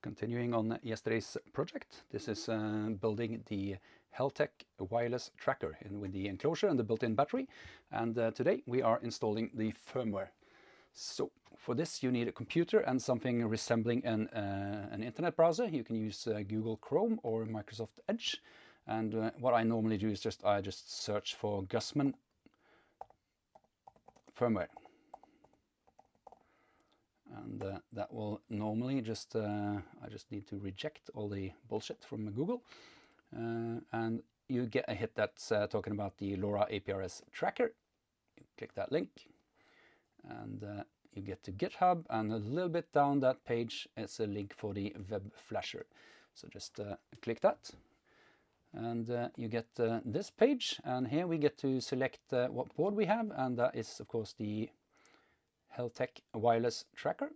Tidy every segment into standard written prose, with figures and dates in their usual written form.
Continuing on yesterday's project, this is building the Heltec Wireless Tracker with the enclosure and the built-in battery, and today we are installing the firmware. So for this you need a computer and something resembling an internet browser. You can use Google Chrome or Microsoft Edge, and what I normally do is I just search for Gusman firmware. And that will normally just, I just need to reject all the bullshit from Google. And you get a hit that's talking about the LoRa APRS tracker. You click that link and you get to GitHub, and a little bit down that page it's a link for the web flasher. So just click that and you get this page, and here we get to select what board we have, and that is of course the Heltec Wireless Tracker.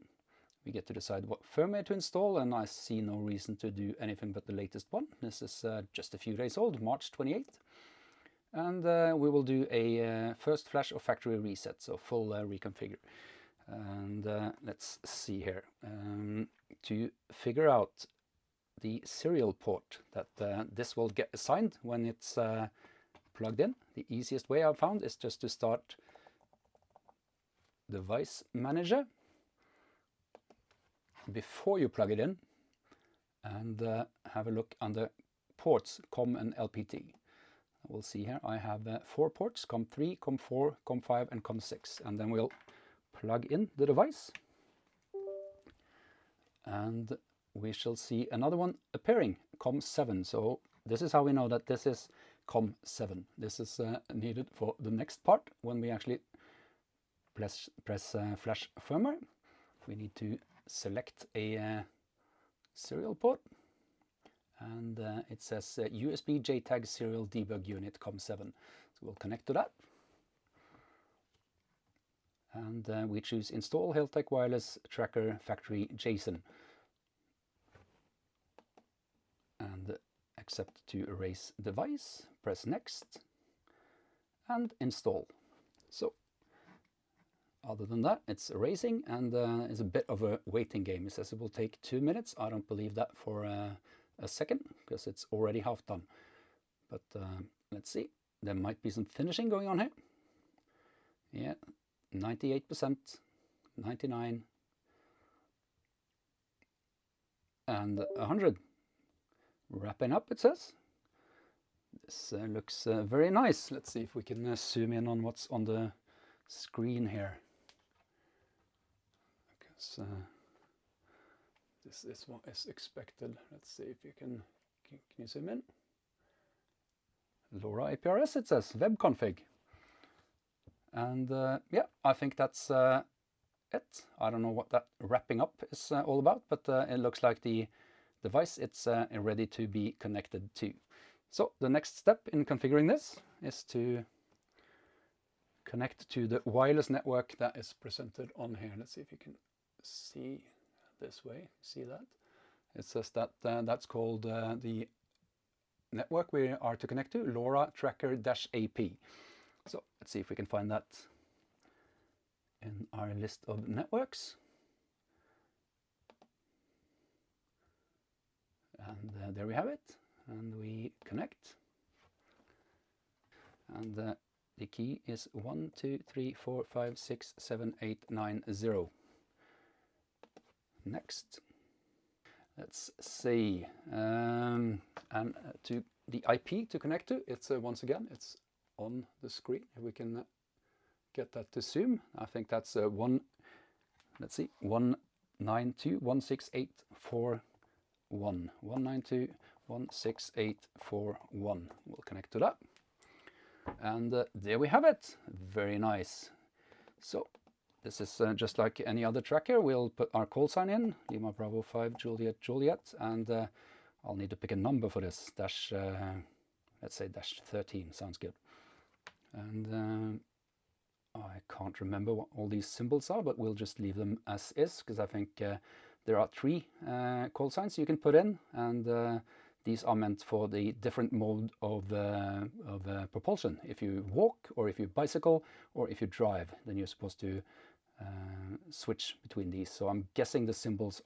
We get to decide what firmware to install, and I see no reason to do anything but the latest one. This is just a few days old, March 28th. And we will do a first flash of factory reset, so full reconfigure. And let's see here. To figure out the serial port that this will get assigned when it's plugged in, the easiest way I've found is just to start device manager before you plug it in, and have a look under ports COM and LPT. We'll see here I have 4 ports, COM3, COM4, COM5 and COM6, and then we'll plug in the device and we shall see another one appearing, COM7. So this is how we know that this is COM7. This is needed for the next part when we actually press flash firmware. We need to select a serial port, and it says USB JTAG serial debug unit COM7. So we'll connect to that, and we choose install Heltec Wireless Tracker factory JSON, and accept to erase device, press next and install. So other than that, it's erasing, and it's a bit of a waiting game. It says it will take 2 minutes. I don't believe that for a second, because it's already half done. But let's see. There might be some finishing going on here. Yeah, 98%, 99, and 100. Wrapping up, it says. This looks very nice. Let's see if we can zoom in on what's on the screen here. This is what is expected. Let's see if you can you zoom in? LoRa APRS, it says, web config. And yeah, I think that's it. I don't know what that wrapping up is all about, but it looks like the device it's ready to be connected to. So the next step in configuring this is to connect to the wireless network that is presented on here. Let's see if you can see this way. See that? It says that that's called the network we are to connect to, LoRa Tracker-AP. So let's see if we can find that in our list of networks. And there we have it. And we connect. And the key is 1, 2, 3, 4, 5, 6, 7, 8, 9, 0. Next. Let's see. And to the IP to connect to, it's once again, it's on the screen. If we can get that to zoom, I think that's let's see, 192.168.4.1. 192.168.4.1. We'll connect to that. And there we have it. Very nice. So this is just like any other tracker. We'll put our call sign in, Lima Bravo 5 Juliet Juliet, and I'll need to pick a number for this. Let's say -13 sounds good. And I can't remember what all these symbols are, but we'll just leave them as is, because I think there are 3 call signs you can put in, and these are meant for the different mode of propulsion. If you walk, or if you bicycle, or if you drive, then you're supposed to switch between these. So I'm guessing the symbols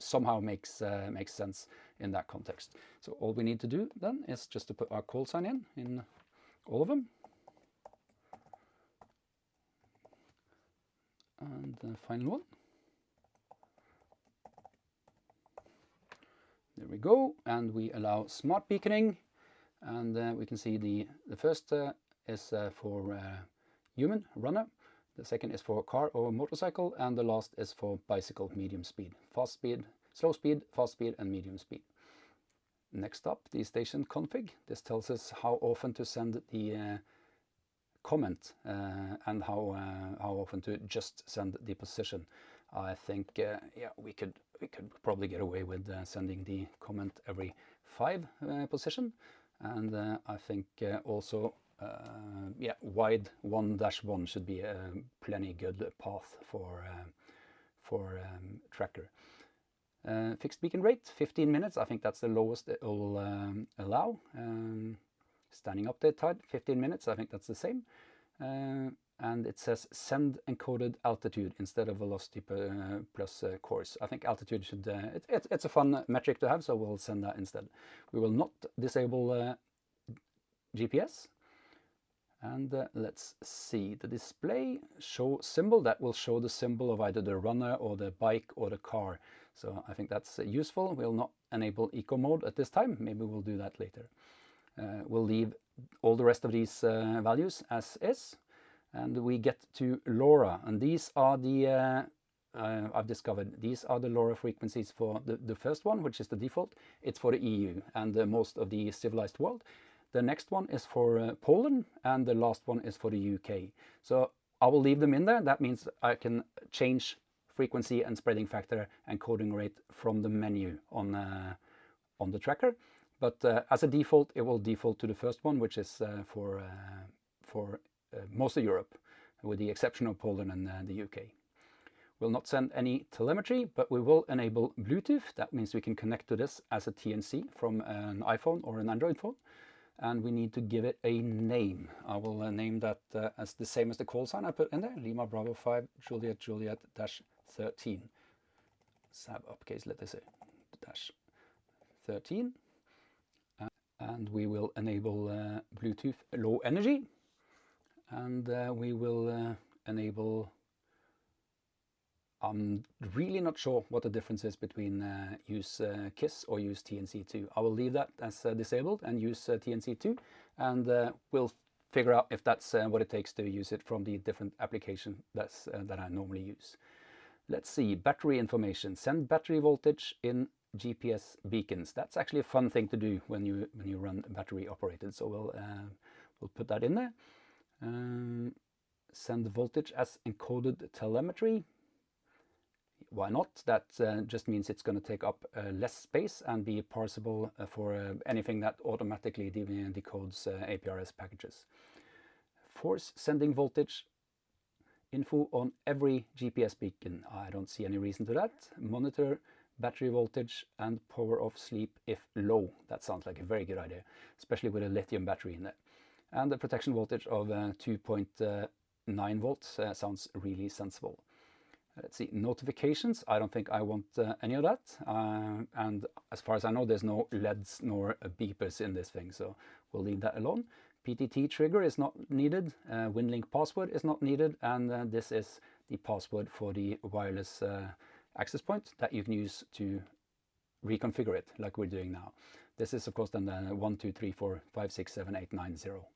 somehow makes sense in that context. So all we need to do then is just to put our call sign in all of them. And the final one. There we go, and we allow smart beaconing, and we can see the first is for human, runner, the second is for car or motorcycle, and the last is for bicycle, medium speed, fast speed, slow speed, fast speed, and medium speed. Next up, the station config. This tells us how often to send the comment and how often to just send the position. I think yeah, we could probably get away with sending the comment every 5 position, and I think also yeah, wide 1-1 should be a plenty good path for tracker. Fixed beacon rate 15 minutes. I think that's the lowest it will allow. Standing update time 15 minutes. I think that's the same. And it says send encoded altitude instead of velocity plus course. I think altitude should, it's a fun metric to have, so we'll send that instead. We will not disable GPS. And let's see, the display show symbol, that will show the symbol of either the runner or the bike or the car. So I think that's useful. We'll not enable eco mode at this time. Maybe we'll do that later. We'll leave all the rest of these values as is. And we get to LoRa, and these are the, I've discovered, these are the LoRa frequencies for the first one, which is the default. It's for the EU and most of the civilized world. The next one is for Poland, and the last one is for the UK. So I will leave them in there. That means I can change frequency and spreading factor and coding rate from the menu on the tracker. But as a default, it will default to the first one, which is for most of Europe, with the exception of Poland and the UK. We'll not send any telemetry, but we will enable Bluetooth. That means we can connect to this as a TNC from an iPhone or an Android phone. And we need to give it a name. I will name that as the same as the call sign I put in there, Lima Bravo 5 Juliet Juliet -13. Sab uppercase letters -13. And we will enable Bluetooth low energy. And we will enable, I'm really not sure what the difference is between use KISS or use TNC2. I will leave that as disabled and use TNC2, and we'll figure out if that's what it takes to use it from the different application that I normally use. Let's see, battery information. Send battery voltage in GPS beacons. That's actually a fun thing to do when you run battery operated. So we'll put that in there. Send voltage as encoded telemetry. Why not? That just means it's going to take up less space and be parsable for anything that automatically decodes APRS packages. Force sending voltage info on every GPS beacon. I don't see any reason to that. Monitor battery voltage and power off sleep if low. That sounds like a very good idea, especially with a lithium battery in there. And the protection voltage of 2.9 volts sounds really sensible. Let's see, notifications. I don't think I want any of that. And as far as I know, there's no LEDs nor beepers in this thing, so we'll leave that alone. PTT trigger is not needed. WinLink password is not needed. And this is the password for the wireless access point that you can use to reconfigure it like we're doing now. This is, of course, then 1, 2, 3, 4, 5, 6, 7, 8, 9, 0.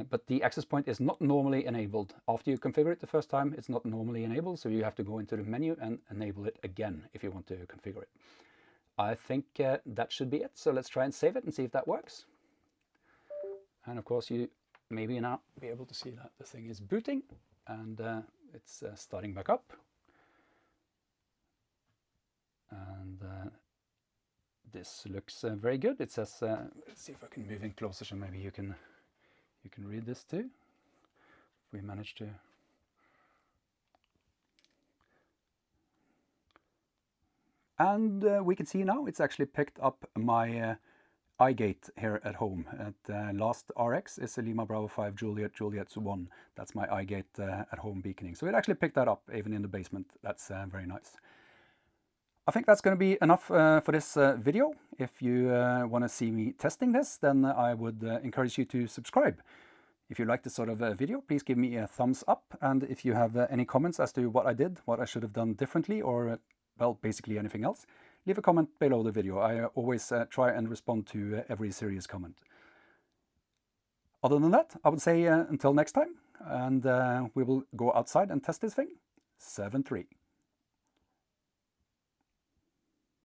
But the access point is not normally enabled. After you configure it the first time, it's not normally enabled, so you have to go into the menu and enable it again if you want to configure it. I think that should be it, so let's try and save it and see if that works. And of course, you maybe now be able to see that the thing is booting, and it's starting back up. And this looks very good. It says, let's see if I can move in closer so maybe you can read this too. If we manage to. And we can see now it's actually picked up my iGate here at home. At last RX is a Lima Bravo 5 Juliet Juliet 1. That's my iGate at home beaconing. So it actually picked that up even in the basement. That's very nice. I think that's going to be enough for this video. If you want to see me testing this, then I would encourage you to subscribe. If you like this sort of video, please give me a thumbs up. And if you have any comments as to what I did, what I should have done differently, or well, basically anything else, leave a comment below the video. I always try and respond to every serious comment. Other than that, I would say until next time, and we will go outside and test this thing. 7-3.